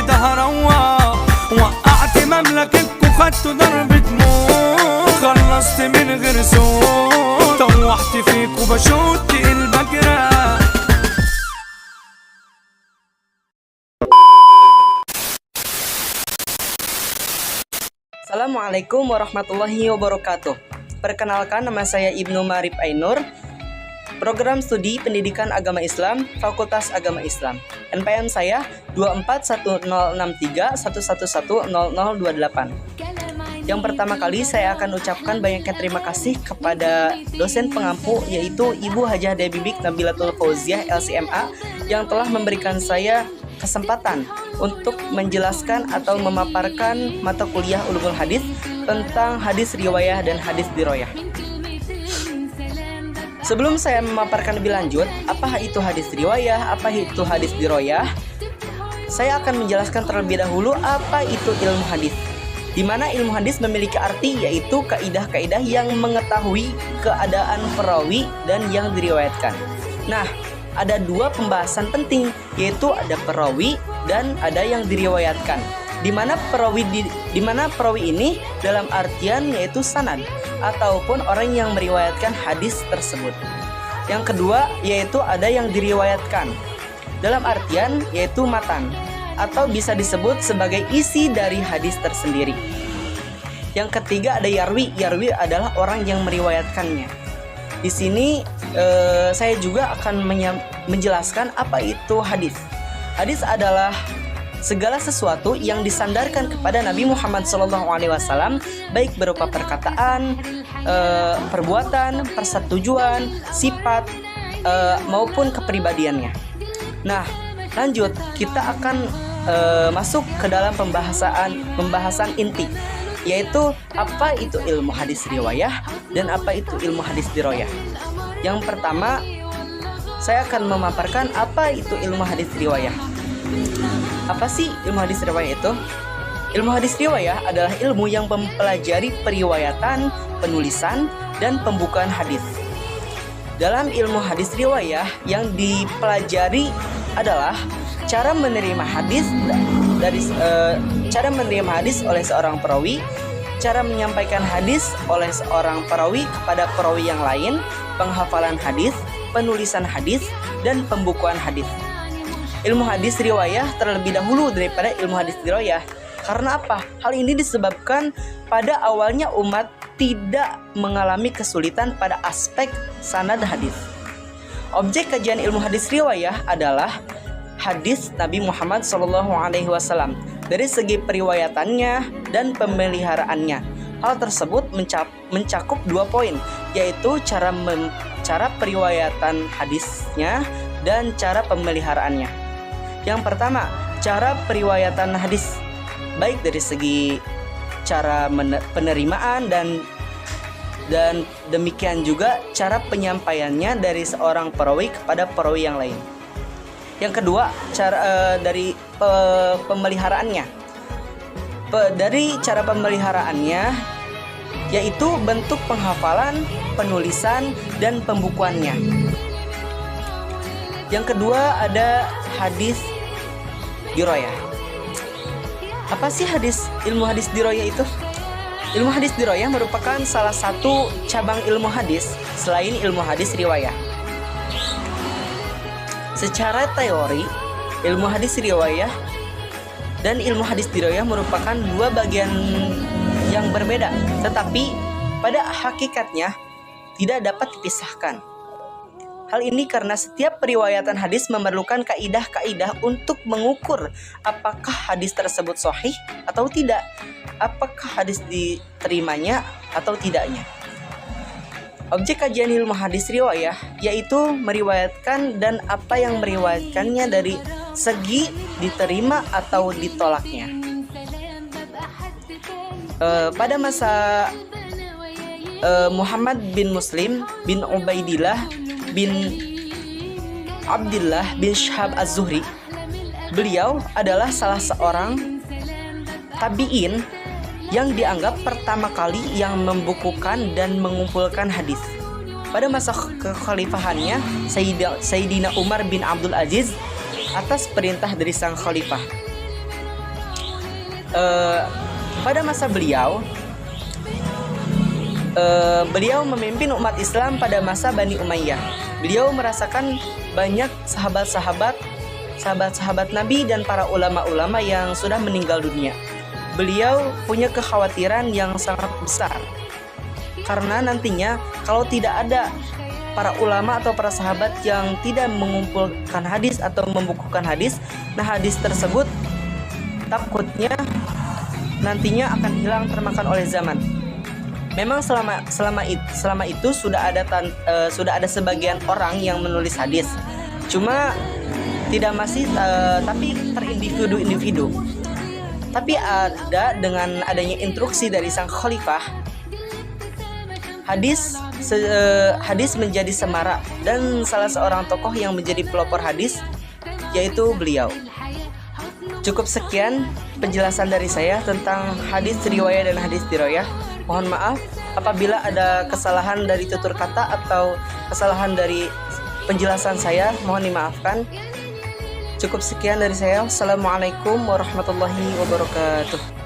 كده هروح. وقعت مملكتكوا خدتوا ضربة موت، خلصت من غير صوت، طوحت فيكوا بشوت البجرة. Assalamualaikum warahmatullahi wabarakatuh. Perkenalkan, nama saya Ibnu Marif Ainur, Program Studi Pendidikan Agama Islam, Fakultas Agama Islam. NPM saya 2410631110028. Yang pertama kali saya akan ucapkan banyaknya terima kasih kepada dosen pengampu, yaitu Ibu Hajah Debibik Nabilatul Fauziah LCMA, yang telah memberikan saya kesempatan untuk menjelaskan atau memaparkan mata kuliah Ulumul Hadis tentang hadis riwayah dan hadis diroyah. Sebelum saya memaparkan lebih lanjut apa itu hadis riwayah, apa itu hadis diroyah, saya akan menjelaskan terlebih dahulu apa itu ilmu hadis. Di mana ilmu hadis memiliki arti, yaitu kaidah-kaidah yang mengetahui keadaan perawi dan yang diriwayatkan. Nah, ada dua pembahasan penting, yaitu ada perawi dan ada yang diriwayatkan. Di mana perawi ini dalam artian yaitu sanad ataupun orang yang meriwayatkan hadis tersebut. Yang kedua yaitu ada yang diriwayatkan dalam artian yaitu matan atau bisa disebut sebagai isi dari hadis tersendiri. Yang ketiga ada yarwi. Yarwi adalah orang yang meriwayatkannya. Di sini saya juga akan menjelaskan apa itu hadis. Hadis adalah segala sesuatu yang disandarkan kepada Nabi Muhammad SAW, baik berupa perkataan, perbuatan, persetujuan, sifat, maupun kepribadiannya. Nah, lanjut kita akan masuk ke dalam pembahasan inti, yaitu apa itu ilmu hadis riwayah dan apa itu ilmu hadis diroyah. Yang pertama, saya akan memaparkan apa itu ilmu hadis riwayah. Apa sih ilmu hadis riwayah itu? Ilmu hadis riwayah adalah ilmu yang mempelajari periwayatan, penulisan, dan pembukaan hadis. Dalam ilmu hadis riwayah yang dipelajari adalah cara menerima hadis oleh seorang perawi, cara menyampaikan hadis oleh seorang perawi kepada perawi yang lain, penghafalan hadis, penulisan hadis, dan pembukuan hadis. Ilmu hadis riwayah terlebih dahulu daripada ilmu hadis diroyah. Karena apa? Hal ini disebabkan pada awalnya umat tidak mengalami kesulitan pada aspek sanad hadis. Objek kajian ilmu hadis riwayah adalah hadis Nabi Muhammad SAW dari segi periwayatannya dan pemeliharaannya. Hal tersebut mencakup 2 poin, yaitu cara periwayatan hadisnya dan cara pemeliharaannya. Yang pertama, cara periwayatan hadis, baik dari segi cara penerimaan dan demikian juga cara penyampaiannya dari seorang perawi kepada perawi yang lain. Yang kedua, cara dari pemeliharaannya. Dari cara pemeliharaannya yaitu bentuk penghafalan, penulisan, dan pembukuannya. Yang kedua ada hadis diroyah. Apa sih ilmu hadis diroyah itu? Ilmu hadis diroyah merupakan salah satu cabang ilmu hadis selain ilmu hadis riwayah. Secara teori, ilmu hadis riwayah dan ilmu hadis diroyah merupakan dua bagian yang berbeda, tetapi pada hakikatnya tidak dapat dipisahkan. Hal ini karena setiap periwayatan hadis memerlukan kaidah-kaidah untuk mengukur apakah hadis tersebut sahih atau tidak, apakah hadis diterimanya atau tidaknya. Objek kajian ilmu hadis riwayah yaitu meriwayatkan dan apa yang meriwayatkannya dari segi diterima atau ditolaknya. Pada masa Muhammad bin Muslim bin Ubaidillah bin Abdullah bin Syihab Az-Zuhri, beliau adalah salah seorang tabi'in yang dianggap pertama kali yang membukukan dan mengumpulkan hadis. Pada masa kekhalifahannya Sayyidina Umar bin Abdul Aziz atas perintah dari sang khalifah. pada masa beliau memimpin umat Islam pada masa Bani Umayyah. Beliau merasakan banyak sahabat-sahabat Nabi dan para ulama-ulama yang sudah meninggal dunia. Beliau punya kekhawatiran yang sangat besar karena nantinya kalau tidak ada para ulama atau para sahabat yang tidak mengumpulkan hadis atau membukukan hadis, nah hadis tersebut takutnya nantinya akan hilang termakan oleh zaman. Memang selama itu sudah ada sebagian orang yang menulis hadis, cuma tidak masih tapi terindividu-individu. Tapi dengan adanya instruksi dari sang khalifah, hadis menjadi semarak dan salah seorang tokoh yang menjadi pelopor hadis yaitu beliau. Cukup sekian penjelasan dari saya tentang hadis riwayah dan hadis diroyah. Mohon maaf apabila ada kesalahan dari tutur kata atau kesalahan dari penjelasan saya, mohon dimaafkan. Cukup sekian dari saya. Assalamualaikum warahmatullahi wabarakatuh.